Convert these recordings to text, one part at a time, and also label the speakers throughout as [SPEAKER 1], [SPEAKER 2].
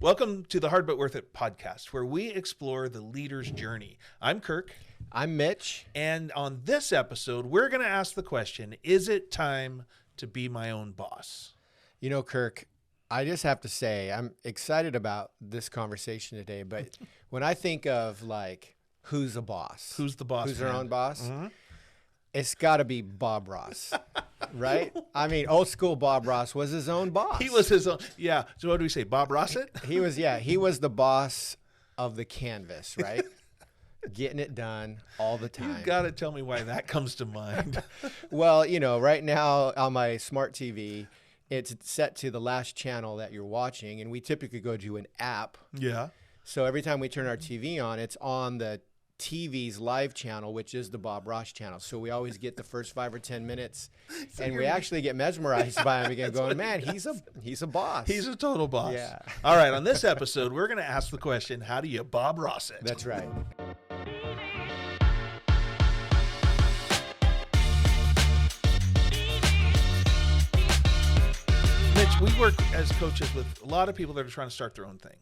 [SPEAKER 1] Welcome to the Hard But Worth It podcast, where we explore the leader's journey. I'm Kirk.
[SPEAKER 2] I'm Mitch.
[SPEAKER 1] And on this episode, we're going to ask the question, is it time to be my own boss?
[SPEAKER 2] You know, Kirk, I just have to say, I'm excited about this conversation today, but when I think of like, who's a boss?
[SPEAKER 1] Who's the boss?
[SPEAKER 2] Who's their own boss?
[SPEAKER 1] Mm-hmm.
[SPEAKER 2] It's got to be Bob Ross, right? I mean, old school Bob Ross was his own boss.
[SPEAKER 1] He was his own. Yeah. So what do we say? Bob Rossett?
[SPEAKER 2] He was the boss of the canvas, right? Getting it done all the time.
[SPEAKER 1] You got to tell me why that comes to mind.
[SPEAKER 2] Well, you know, right now on my smart TV, it's set to the last channel that you're watching, and we typically go to an app.
[SPEAKER 1] Yeah.
[SPEAKER 2] So every time we turn our TV on, it's on the TV's live channel, which is the Bob Ross channel. So we always get the first 5 or 10 minutes, and we actually get mesmerized by him again, going, man, he's a boss.
[SPEAKER 1] He's a total boss.
[SPEAKER 2] Yeah.
[SPEAKER 1] All right. On this episode, we're going to ask the question, how do you Bob Ross it?
[SPEAKER 2] That's right.
[SPEAKER 1] Mitch, we work as coaches with a lot of people that are trying to start their own thing.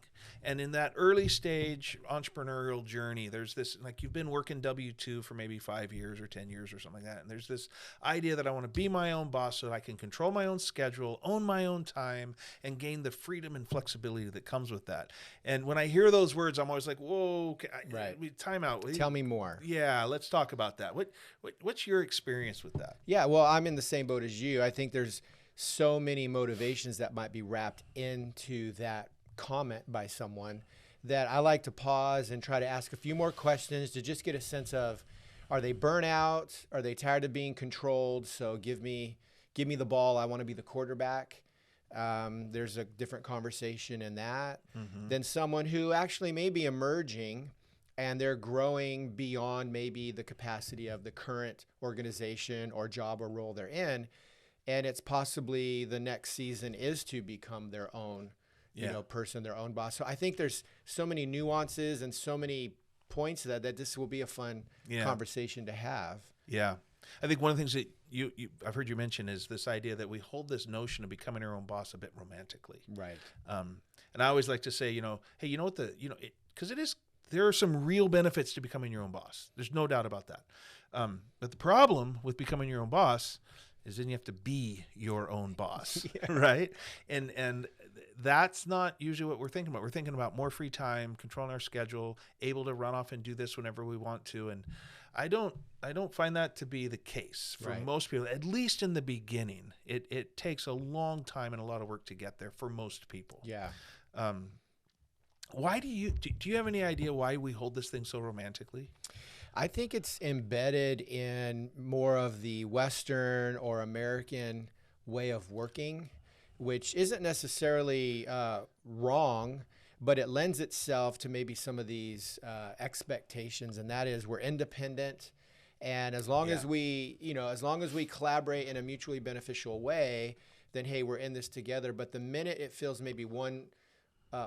[SPEAKER 1] And in that early stage entrepreneurial journey, there's this, like, you've been working W-2 for maybe 5 years or 10 years or something like that. And there's this idea that I want to be my own boss so that I can control my own schedule, own my own time, and gain the freedom and flexibility that comes with that. And when I hear those words, I'm always like, whoa, okay,
[SPEAKER 2] Right.
[SPEAKER 1] Time out.
[SPEAKER 2] Tell me more.
[SPEAKER 1] Yeah, let's talk about that. What's your experience with that?
[SPEAKER 2] Yeah, well, I'm in the same boat as you. I think there's so many motivations that might be wrapped into that comment by someone that I like to pause and try to ask a few more questions to just get a sense of, are they burnt out? Are they tired of being controlled? So give me the ball. I want to be the quarterback. There's a different conversation in that than someone who actually may be emerging and they're growing beyond maybe the capacity of the current organization or job or role they're in. And it's possibly the next season is to become their own person, their own boss. So I think there's so many nuances and so many points that this will be a fun conversation to have.
[SPEAKER 1] Yeah. I think one of the things that I've heard you mention is this idea that we hold this notion of becoming our own boss a bit romantically.
[SPEAKER 2] Right.
[SPEAKER 1] And I always like to say, hey, you know what because there are some real benefits to becoming your own boss. There's no doubt about that. But the problem with becoming your own boss is then you have to be your own boss, right? And that's not usually what we're thinking about. We're thinking about more free time, controlling our schedule, able to run off and do this whenever we want to. And I don't find that to be the case for most people, at least in the beginning. It takes a long time and a lot of work to get there for most people.
[SPEAKER 2] Yeah.
[SPEAKER 1] Why do you have any idea why we hold this thing so romantically?
[SPEAKER 2] I think it's embedded in more of the Western or American way of working, which isn't necessarily wrong, but it lends itself to maybe some of these expectations, and that is we're independent, and as long as we collaborate in a mutually beneficial way, then hey, we're in this together. But the minute it feels maybe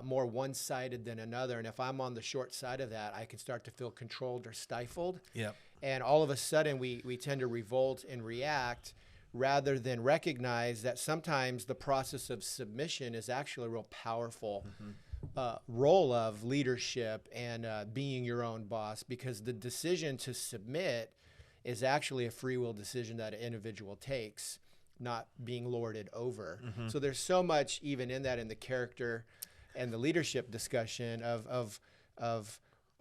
[SPEAKER 2] more one-sided than another, and if I'm on the short side of that, I can start to feel controlled or stifled.
[SPEAKER 1] Yeah.
[SPEAKER 2] And all of a sudden, we tend to revolt and react rather than recognize that sometimes the process of submission is actually a real powerful role of leadership and being your own boss, because the decision to submit is actually a free will decision that an individual takes, not being lorded over. So there's so much even in that, in the character and the leadership discussion of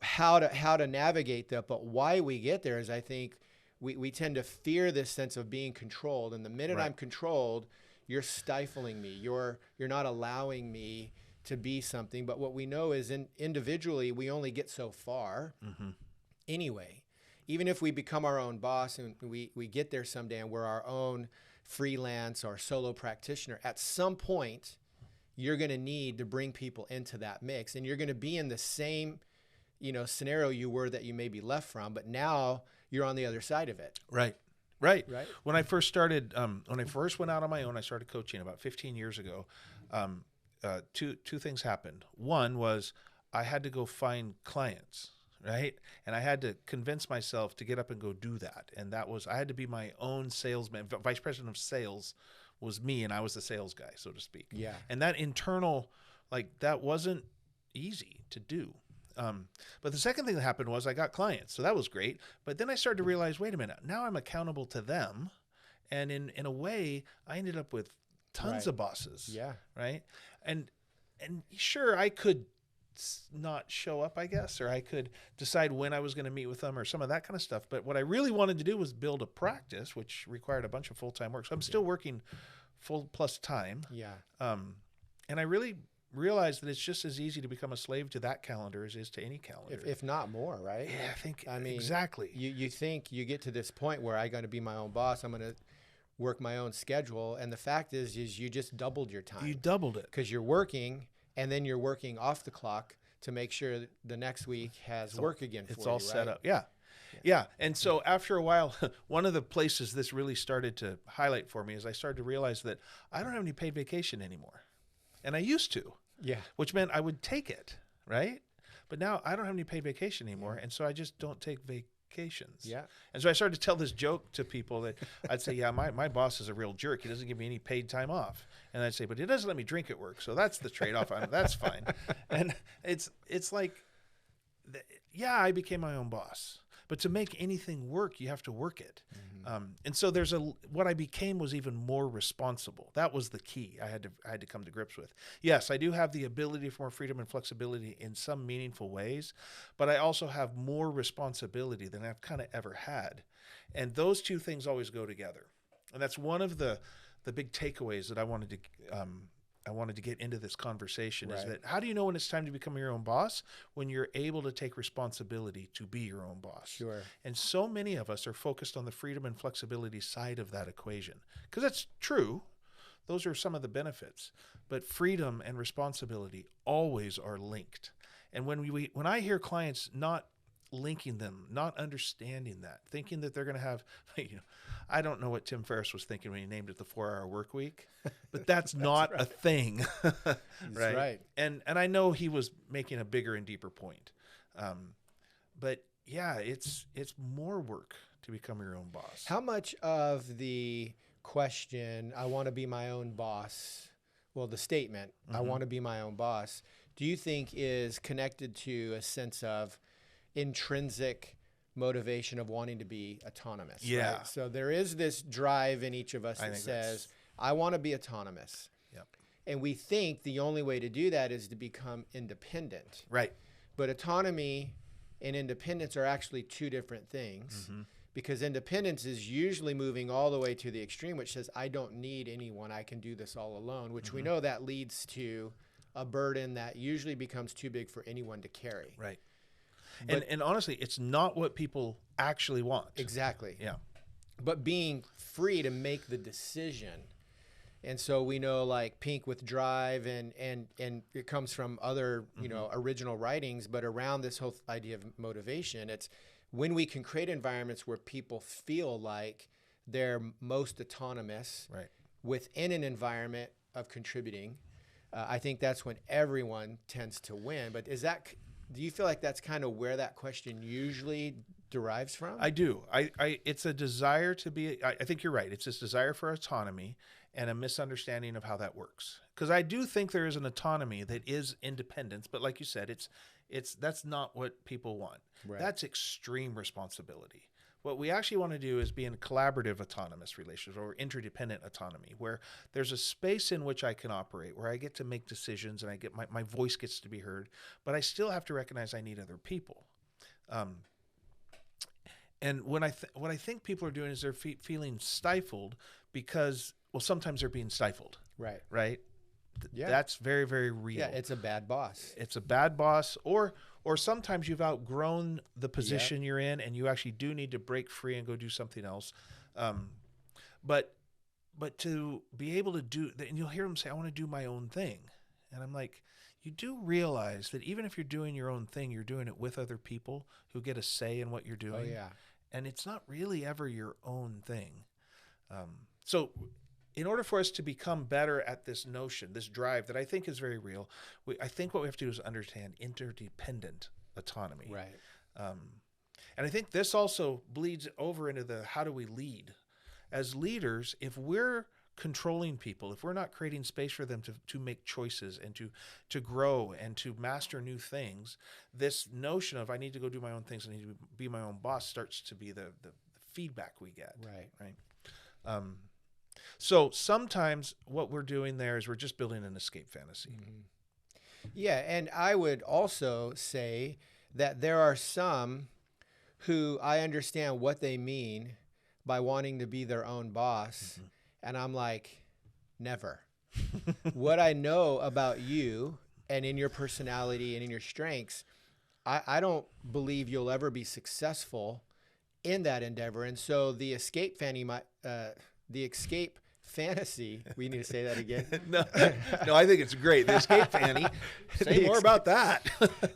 [SPEAKER 2] how to navigate that. But why we get there is, I think we tend to fear this sense of being controlled. And the minute I'm controlled, you're stifling me. You're not allowing me to be something. But what we know is individually, we only get so far anyway. Even if we become our own boss and we get there someday and we're our own freelance or solo practitioner, at some point, you're going to need to bring people into that mix, and you're going to be in the same, scenario you were that you maybe left from, but now you're on the other side of it.
[SPEAKER 1] Right. When I first started, when I first went out on my own, I started coaching about 15 years ago. Two things happened. One was I had to go find clients, right? And I had to convince myself to get up and go do that. And that was, I had to be my own salesman, vice president of sales was me, and I was the sales guy, so to speak.
[SPEAKER 2] Yeah.
[SPEAKER 1] And that internal Like that wasn't easy to do. But the second thing that happened was I got clients. So that was great. But then I started to realize, wait a minute, now I'm accountable to them. And in a way, I ended up with tons of bosses.
[SPEAKER 2] Yeah.
[SPEAKER 1] Right. And sure, I could not show up, I guess, or I could decide when I was going to meet with them or some of that kind of stuff. But what I really wanted to do was build a practice, which required a bunch of full-time work. So I'm still working full plus time.
[SPEAKER 2] Yeah.
[SPEAKER 1] And I really realized that it's just as easy to become a slave to that calendar as it is to any calendar.
[SPEAKER 2] If not more, right?
[SPEAKER 1] Yeah, I mean,
[SPEAKER 2] exactly. You think you get to this point where I'm going to be my own boss. I'm going to work my own schedule. And the fact is you just doubled your time.
[SPEAKER 1] You doubled it.
[SPEAKER 2] Because you're working, and then you're working off the clock to make sure that the next week has work again for you.
[SPEAKER 1] It's all set up. Yeah. And so after a while, one of the places this really started to highlight for me is I started to realize that I don't have any paid vacation anymore. And I used to.
[SPEAKER 2] Yeah.
[SPEAKER 1] Which meant I would take it, right? But now I don't have any paid vacation anymore, and so I just don't take vacations.
[SPEAKER 2] Yeah.
[SPEAKER 1] And so I started to tell this joke to people that I'd say, yeah, my boss is a real jerk. He doesn't give me any paid time off. And I'd say, but he doesn't let me drink at work, so that's the trade-off. That's fine. And it's like, yeah, I became my own boss. But to make anything work, you have to work it. Mm-hmm. And so what I became was even more responsible. That was the key I had to come to grips with. Yes, I do have the ability for more freedom and flexibility in some meaningful ways, but I also have more responsibility than I've kind of ever had. And those two things always go together. And that's one of the big takeaways that I wanted to get into this conversation is that how do you know when it's time to become your own boss? When you're able to take responsibility to be your own boss.
[SPEAKER 2] Sure.
[SPEAKER 1] And so many of us are focused on the freedom and flexibility side of that equation. Because that's true. Those are some of the benefits. But freedom and responsibility always are linked. And when I hear clients not linking them, not understanding that, thinking that they're going to have, I don't know what Tim Ferriss was thinking when he named it the 4-hour work week, but that's not a thing.
[SPEAKER 2] That's right.
[SPEAKER 1] And I know he was making a bigger and deeper point. But yeah, it's more work to become your own boss.
[SPEAKER 2] How much of the question, I want to be my own boss, well, the statement, I want to be my own boss, do you think is connected to a sense of intrinsic motivation of wanting to be autonomous?
[SPEAKER 1] Yeah.
[SPEAKER 2] Right? So there is this drive in each of us that says, I want to be autonomous.
[SPEAKER 1] Yep.
[SPEAKER 2] And we think the only way to do that is to become independent.
[SPEAKER 1] Right.
[SPEAKER 2] But autonomy and independence are actually two different things. Mm-hmm. Because independence is usually moving all the way to the extreme, which says, I don't need anyone. I can do this all alone, which we know that leads to a burden that usually becomes too big for anyone to carry.
[SPEAKER 1] Right. And honestly, it's not what people actually want.
[SPEAKER 2] Exactly.
[SPEAKER 1] Yeah.
[SPEAKER 2] But being free to make the decision. And so we know like Pink with Drive and it comes from other, original writings, but around this whole idea of motivation, it's when we can create environments where people feel like they're most autonomous within an environment of contributing. I think that's when everyone tends to win. But do you feel like that's kind of where that question usually derives from?
[SPEAKER 1] I do. It's a desire to be, I think you're right. It's this desire for autonomy and a misunderstanding of how that works. Because I do think there is an autonomy that is independence, but like you said, that's not what people want.
[SPEAKER 2] Right.
[SPEAKER 1] That's extreme responsibility. What we actually want to do is be in a collaborative autonomous relationship or interdependent autonomy, where there's a space in which I can operate, where I get to make decisions and I get my voice gets to be heard, but I still have to recognize I need other people. And what I think people are doing is they're feeling stifled because, well, sometimes they're being stifled.
[SPEAKER 2] Right.
[SPEAKER 1] Right.
[SPEAKER 2] Yeah.
[SPEAKER 1] That's very, very real.
[SPEAKER 2] Yeah, it's a bad boss.
[SPEAKER 1] It's a bad boss, or sometimes you've outgrown the position you're in, and you actually do need to break free and go do something else. But to be able to do, and you'll hear them say, "I want to do my own thing," and I'm like, you do realize that even if you're doing your own thing, you're doing it with other people who get a say in what you're doing.
[SPEAKER 2] Oh yeah,
[SPEAKER 1] and it's not really ever your own thing. So in order for us to become better at this notion, this drive that I think is very real, I think what we have to do is understand interdependent autonomy.
[SPEAKER 2] Right.
[SPEAKER 1] And I think this also bleeds over into the how do we lead? As leaders, if we're controlling people, if we're not creating space for them to make choices and to grow and to master new things, this notion of I need to go do my own things, I need to be my own boss starts to be the feedback we get. Right. So sometimes what we're doing there is we're just building an escape fantasy.
[SPEAKER 2] Yeah, and I would also say that there are some who I understand what they mean by wanting to be their own boss, and I'm like, never. What I know about you and in your personality and in your strengths, I don't believe you'll ever be successful in that endeavor. And so the escape fantasy, we need to say that again.
[SPEAKER 1] No, I think it's great. The escape fanny. Say more about that.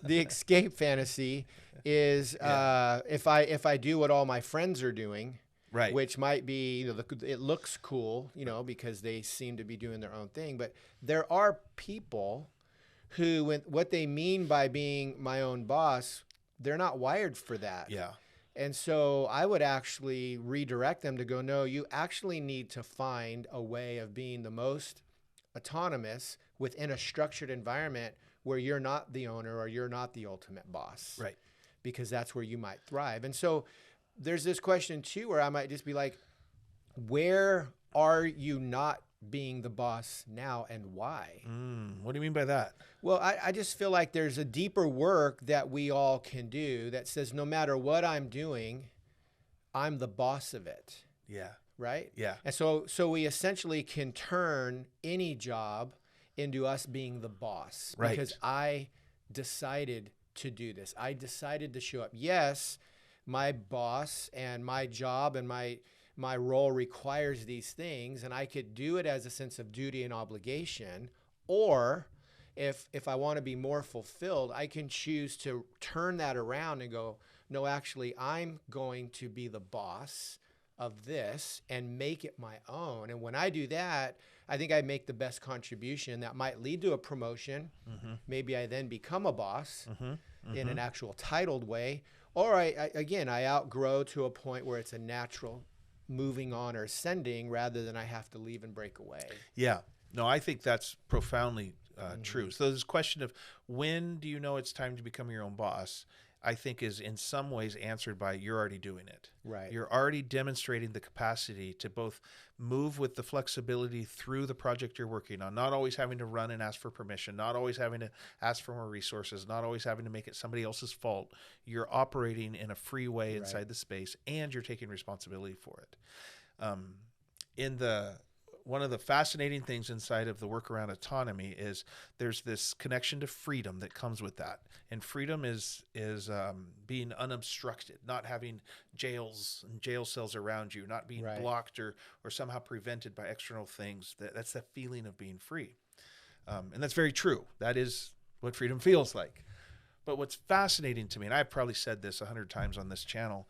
[SPEAKER 2] The escape fantasy is if I do what all my friends are doing,
[SPEAKER 1] right,
[SPEAKER 2] which might be, it looks cool, because they seem to be doing their own thing. But there are people who, what they mean by being my own boss, they're not wired for that.
[SPEAKER 1] Yeah.
[SPEAKER 2] And so I would actually redirect them to go, no, you actually need to find a way of being the most autonomous within a structured environment where you're not the owner or you're not the ultimate boss.
[SPEAKER 1] Right.
[SPEAKER 2] Because that's where you might thrive. And so there's this question too, where I might just be like, where are you not being the boss now and why?
[SPEAKER 1] What do you mean by that?
[SPEAKER 2] Well, I just feel like there's a deeper work that we all can do that says no matter what I'm doing, I'm the boss of it.
[SPEAKER 1] Yeah.
[SPEAKER 2] Right?
[SPEAKER 1] Yeah.
[SPEAKER 2] And so we essentially can turn any job into us being the boss.
[SPEAKER 1] Right.
[SPEAKER 2] Because I decided to do this. I decided to show up. Yes, my boss and my job and my role requires these things, and I could do it as a sense of duty and obligation, or if I want to be more fulfilled, I can choose to turn that around and go, no, actually, I'm going to be the boss of this and make it my own. And when I do that, I think I make the best contribution that might lead to a promotion. Maybe I then become a boss in an actual titled way, or I outgrow to a point where it's a natural moving on or ascending rather than I have to leave and break away.
[SPEAKER 1] Yeah. No, I think that's profoundly true. So this question of when do you know it's time to become your own boss, I think is in some ways answered by you're already doing it.
[SPEAKER 2] Right.
[SPEAKER 1] You're already demonstrating the capacity to both move with the flexibility through the project you're working on, not always having to run and ask for permission, not always having to ask for more resources, not always having to make it somebody else's fault. You're operating in a free way inside the space, and you're taking responsibility for it. One of the fascinating things inside of the work around autonomy is there's this connection to freedom that comes with that. And freedom is being unobstructed, not having jails and jail cells around you, not being blocked or somehow prevented by external things. That's the feeling of being free. And that's very true. That is what freedom feels like. But what's fascinating to me, and I've probably said this 100 times on this channel,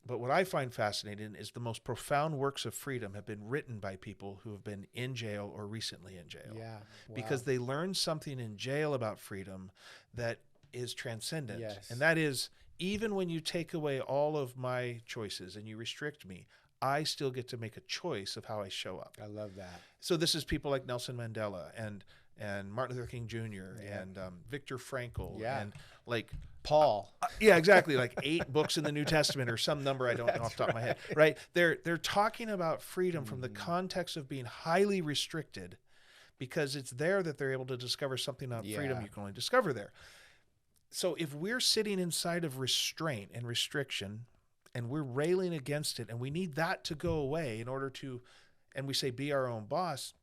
[SPEAKER 1] but what I find fascinating is the most profound works of freedom have been written by people who have been in jail or recently in jail.
[SPEAKER 2] Yeah. Wow.
[SPEAKER 1] Because they learned something in jail about freedom that is transcendent.
[SPEAKER 2] Yes.
[SPEAKER 1] And that is, even when you take away all of my choices and you restrict me, I still get to make a choice of how I show up.
[SPEAKER 2] I love that.
[SPEAKER 1] So this is people like Nelson Mandela and Martin Luther King Jr. and Viktor Frankl and like
[SPEAKER 2] Paul.
[SPEAKER 1] Yeah, exactly. Like 8 books in the New Testament or some number I don't know off the top of my head. Right? They're talking about freedom from the context of being highly restricted, because it's there that they're able to discover something about freedom you can only discover there. So if we're sitting inside of restraint and restriction and we're railing against it and we need that to go away in order to, and we say be our own boss,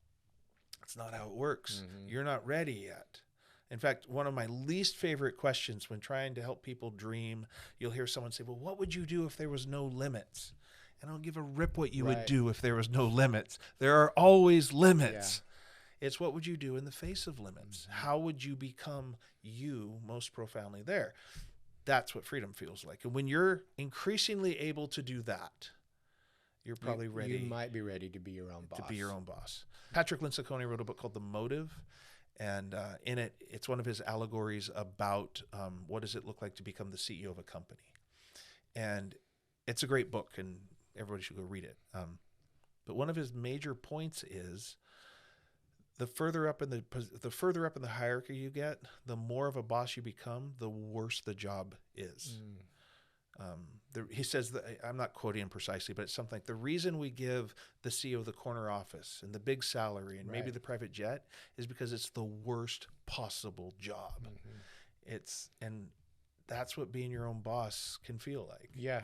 [SPEAKER 1] that's not how it works. You're not ready yet. In fact, one of my least favorite questions when trying to help people dream, you'll hear someone say, well, what would you do if there was no limits? And I don't give a rip what you would do if there was no limits. There are always limits. Yeah. It's what would you do in the face of limits? How would you become you most profoundly there? That's what freedom feels like. And when you're increasingly able to do that, you're probably ready.
[SPEAKER 2] You might be ready to be your own boss.
[SPEAKER 1] To be your own boss. Patrick Lincicone wrote a book called The Motive. And in it, it's one of his allegories about what does it look like to become the CEO of a company. And it's a great book, and everybody should go read it. But one of his major points is the further up in the hierarchy you get, the more of a boss you become, the worse the job is. He says that, I'm not quoting him precisely, but it's something like the reason we give the CEO the corner office and the big salary and maybe the private jet is because it's the worst possible job. And that's what being your own boss can feel like.
[SPEAKER 2] Yeah.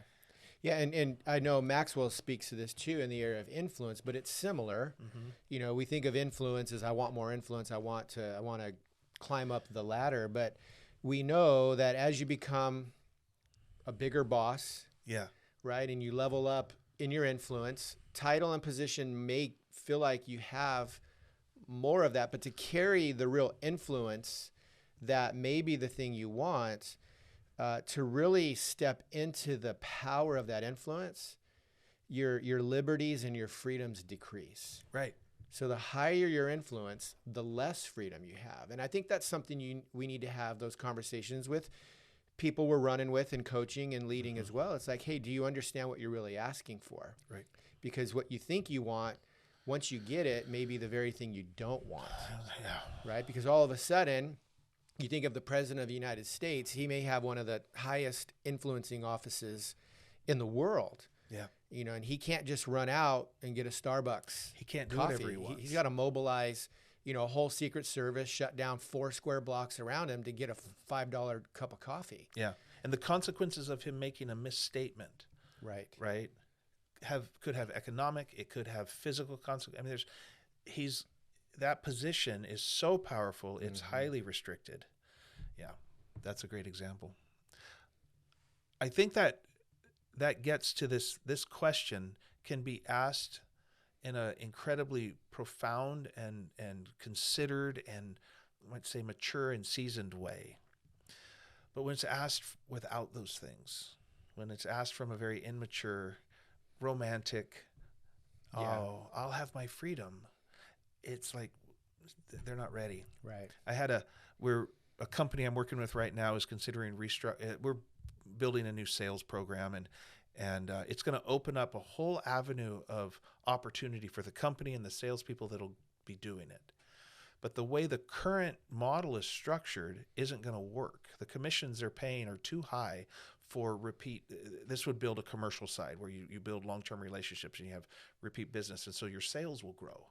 [SPEAKER 2] Yeah, and I know Maxwell speaks to this too in the area of influence, but it's similar. You know, we think of influence as I want more influence, I want to climb up the ladder, but we know that as you become a bigger boss, right, and you level up in your influence, title and position may feel like you have more of that, but to carry the real influence that may be the thing you want, to really step into the power of that influence, your liberties and your freedoms decrease.
[SPEAKER 1] Right.
[SPEAKER 2] So the higher your influence, the less freedom you have. And I think that's something we need to have those conversations with people we're running with and coaching and leading as well. It's like, hey, do you understand what you're really asking for?
[SPEAKER 1] Right.
[SPEAKER 2] Because what you think you want, once you get it, may be the very thing you don't want. Right? Because all of a sudden, you think of the president of the United States, he may have one of the highest influencing offices in the world.
[SPEAKER 1] Yeah.
[SPEAKER 2] You know, and he can't just run out and get a Starbucks.
[SPEAKER 1] He can't do
[SPEAKER 2] coffee.
[SPEAKER 1] whatever he wants.
[SPEAKER 2] He's got to mobilize, you know, a whole Secret Service, shut down 4 square blocks around him to get a $5 cup of coffee.
[SPEAKER 1] Yeah. And the consequences of him making a misstatement.
[SPEAKER 2] Right.
[SPEAKER 1] Could have economic, it could have physical consequences. I mean, that position is so powerful, it's highly restricted. Yeah, that's a great example. I think that gets to this question can be asked in an incredibly profound and considered and, I might say, mature and seasoned way. But when it's asked without those things, when it's asked from a very immature, romantic, I'll have my freedom, it's like they're not ready.
[SPEAKER 2] Right.
[SPEAKER 1] A company I'm working with right now is considering we're building a new sales program, and it's going to open up a whole avenue of opportunity for the company and the salespeople that'll be doing it. But the way the current model is structured isn't going to work. The commissions they're paying are too high for repeat. This would build a commercial side where you build long-term relationships and you have repeat business, and so your sales will grow.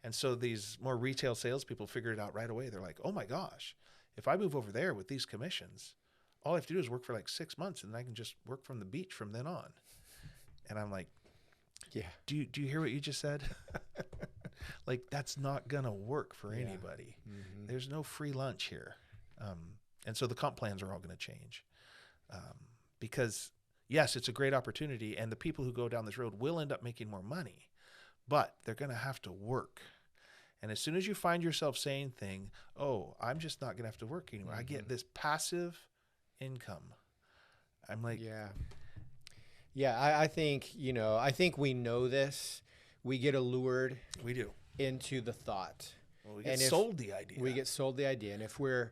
[SPEAKER 1] And so these more retail salespeople figured it out right away. They're like, oh my gosh, if I move over there with these commissions, all I have to do is work for like 6 months and I can just work from the beach from then on. And I'm like,
[SPEAKER 2] yeah.
[SPEAKER 1] Do you hear what you just said? Like, that's not going to work for anybody. There's no free lunch here. And so the comp plans are all going to change. Because yes, it's a great opportunity, and the people who go down this road will end up making more money, but they're going to have to work. And as soon as you find yourself saying I'm just not going to have to work anymore. I get this passive income. I'm like,
[SPEAKER 2] I think, I think we know this. We get allured.
[SPEAKER 1] We do.
[SPEAKER 2] Into the thought.
[SPEAKER 1] Well, we get sold the idea.
[SPEAKER 2] We get sold the idea. And if we're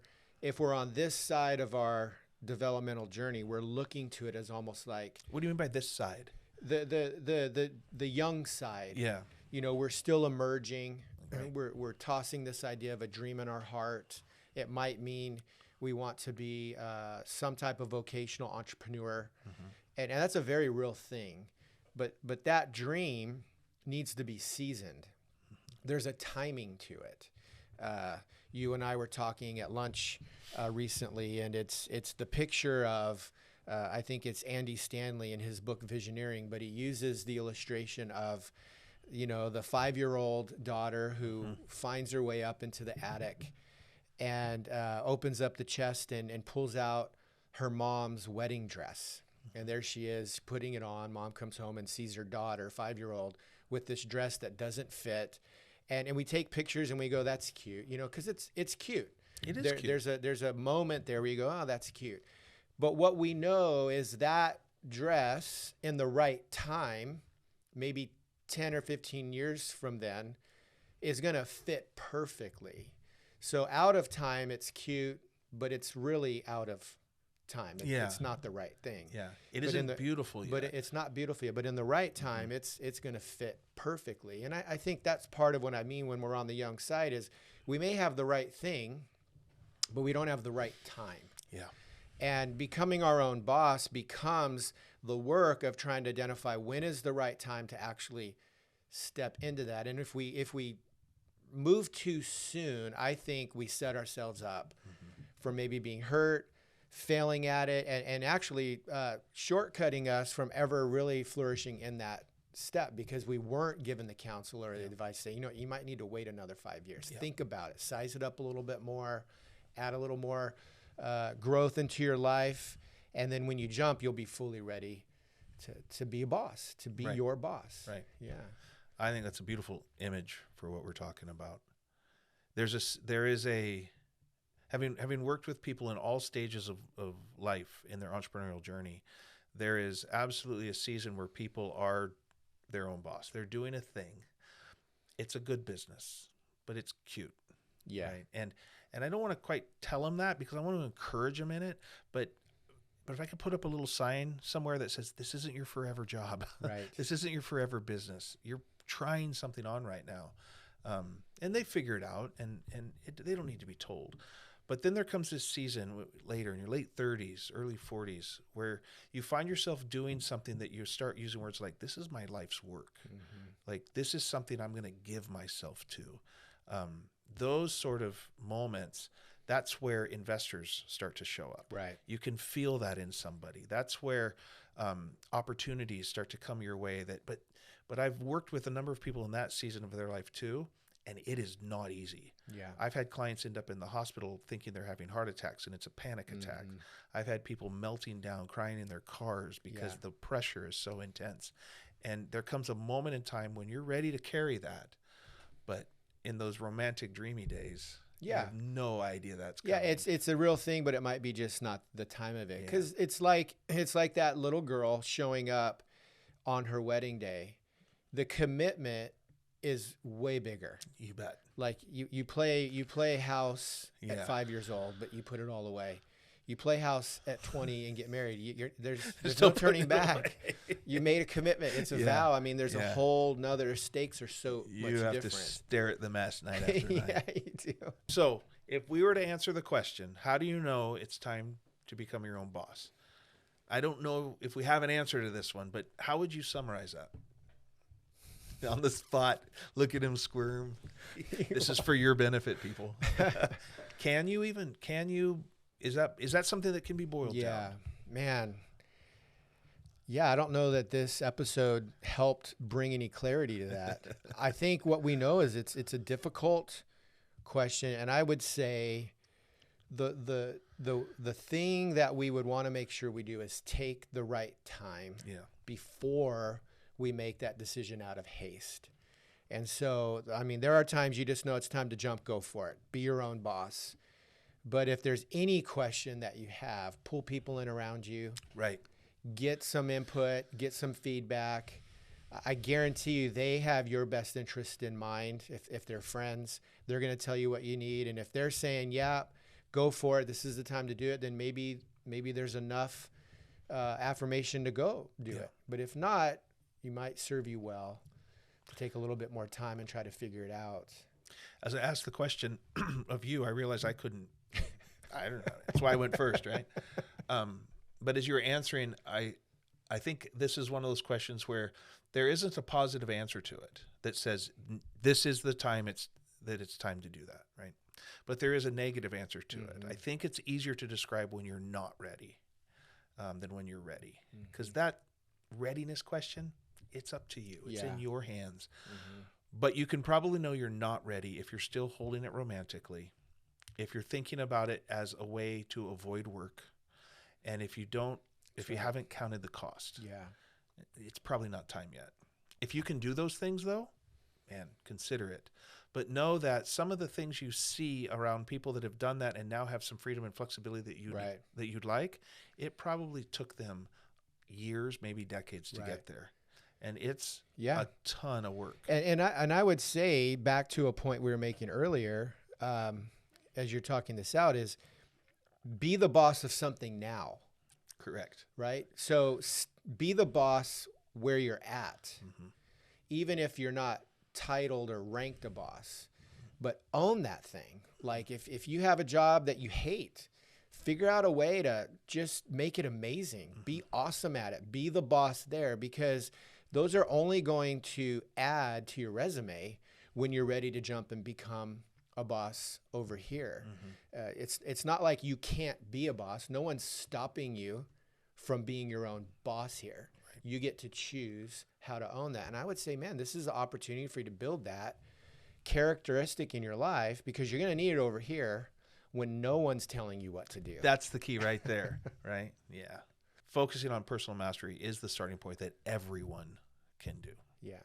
[SPEAKER 2] on this side of our developmental journey, we're looking to it as almost like,
[SPEAKER 1] what do you mean by this side?
[SPEAKER 2] The young side.
[SPEAKER 1] Yeah.
[SPEAKER 2] We're still emerging.
[SPEAKER 1] Right.
[SPEAKER 2] We're tossing this idea of a dream in our heart. It might mean we want to be some type of vocational entrepreneur. And that's a very real thing. But that dream needs to be seasoned. There's a timing to it. You and I were talking at lunch recently, and it's the picture of, I think it's Andy Stanley in his book Visioneering, but he uses the illustration of, the 5-year-old daughter who finds her way up into the attic and opens up the chest and pulls out her mom's wedding dress. And there she is putting it on. Mom comes home and sees her daughter, 5-year-old, with this dress that doesn't fit. And we take pictures and we go, that's cute, because it's cute.
[SPEAKER 1] It is cute.
[SPEAKER 2] There's a moment there where you go, oh, that's cute. But what we know is that dress in the right time, maybe 10 or 15 years from then, is going to fit perfectly. So out of time, it's cute, but it's really out of time.
[SPEAKER 1] Yeah.
[SPEAKER 2] It's not the right thing.
[SPEAKER 1] Yeah. It
[SPEAKER 2] But
[SPEAKER 1] isn't beautiful yet.
[SPEAKER 2] But it's not beautiful yet. But in the right time, it's going to fit perfectly. And I think that's part of what I mean when we're on the young side is we may have the right thing, but we don't have the right time.
[SPEAKER 1] Yeah.
[SPEAKER 2] And becoming our own boss becomes the work of trying to identify when is the right time to actually step into that. And if we move too soon, I think we set ourselves up for maybe being hurt, failing at it, and actually shortcutting us from ever really flourishing in that step because we weren't given the counsel or the advice saying, you might need to wait another 5 years.
[SPEAKER 1] Yeah.
[SPEAKER 2] Think about it. Size it up a little bit more, add a little more growth into your life. And then when you jump, you'll be fully ready to be a boss, to be your boss.
[SPEAKER 1] Right.
[SPEAKER 2] Yeah.
[SPEAKER 1] I think that's a beautiful image for what we're talking about. Having worked with people in all stages of life in their entrepreneurial journey, there is absolutely a season where people are their own boss. They're doing a thing. It's a good business, but it's cute.
[SPEAKER 2] Yeah.
[SPEAKER 1] Right? And I don't want to quite tell them that because I want to encourage them in it, but if I could put up a little sign somewhere that says, this isn't your forever job.
[SPEAKER 2] Right.
[SPEAKER 1] This isn't your forever business. You're trying something on right now. And they figure it out and they don't need to be told. But then there comes this season later in your late 30s, early 40s, where you find yourself doing something that you start using words like, this is my life's work. Mm-hmm. Like, this is something I'm going to give myself to. Those sort of moments, that's where investors start to show up.
[SPEAKER 2] Right.
[SPEAKER 1] You can feel that in somebody. That's where opportunities start to come your way. But I've worked with a number of people in that season of their life too, and it is not easy.
[SPEAKER 2] Yeah.
[SPEAKER 1] I've had clients end up in the hospital thinking they're having heart attacks, and it's a panic attack. Mm-hmm. I've had people melting down, crying in their cars because the pressure is so intense. And there comes a moment in time when you're ready to carry that, but in those romantic, dreamy days, you have no idea that's coming.
[SPEAKER 2] Yeah, it's a real thing, but it might be just not the time of it. Because it's like that little girl showing up on her wedding day. The commitment is way bigger.
[SPEAKER 1] You bet.
[SPEAKER 2] Like you play house at 5 years old, but you put it all away. You play house at 20 and get married. There's no turning back. You made a commitment. It's a vow. I mean, there's a whole nother stakes are so much different.
[SPEAKER 1] You have to stare at the mess night after night.
[SPEAKER 2] Yeah, you do.
[SPEAKER 1] So if we were to answer the question, how do you know it's time to become your own boss? I don't know if we have an answer to this one, but how would you summarize that? On the spot, look at him squirm. This is for your benefit, people. Is that something that can be boiled down?
[SPEAKER 2] Yeah, man. Yeah, I don't know that this episode helped bring any clarity to that. I think what we know is it's a difficult question, and I would say the thing that we would want to make sure we do is take the right time before we make that decision out of haste. And so, I mean, there are times you just know it's time to jump, go for it, be your own boss. But if there's any question that you have, pull people in around you.
[SPEAKER 1] Right.
[SPEAKER 2] Get some input, get some feedback. I guarantee you they have your best interest in mind. If they're friends, they're going to tell you what you need. And if they're saying, yeah, go for it, this is the time to do it, then maybe there's enough affirmation to go do it. But if not, you might serve you well to take a little bit more time and try to figure it out.
[SPEAKER 1] As I asked the question of you, I realized I couldn't. I don't know. That's why I went first, right? But as you were answering, I think this is one of those questions where there isn't a positive answer to it that says this is the time it's time to do that, right? But there is a negative answer to it. I think it's easier to describe when you're not ready than when you're ready, because that readiness question, it's up to you. It's in your hands. But you can probably know you're not ready if you're still holding it romantically, if you're thinking about it as a way to avoid work, and if you haven't counted the cost. It's probably not time yet. If you can do those things though, man, consider it. But know that some of the things you see around people that have done that and now have some freedom and flexibility that you'd like, it probably took them years, maybe decades to get there. And it's a ton of work.
[SPEAKER 2] And I would say, back to a point we were making earlier, as you're talking this out, is be the boss of something now,
[SPEAKER 1] Correct.
[SPEAKER 2] right? So be the boss where you're at, even if you're not titled or ranked a boss, but own that thing. Like if you have a job that you hate, figure out a way to just make it amazing. Be awesome at it. Be the boss there, because those are only going to add to your resume when you're ready to jump and become a boss over here. It's not like you can't be a boss. No one's stopping you from being your own boss here. Right. You get to choose how to own that. And I would say, man, this is an opportunity for you to build that characteristic in your life, because you're going to need it over here when no one's telling you what to do.
[SPEAKER 1] That's the key right there, right? Yeah. Focusing on personal mastery is the starting point that everyone can do.
[SPEAKER 2] Yeah.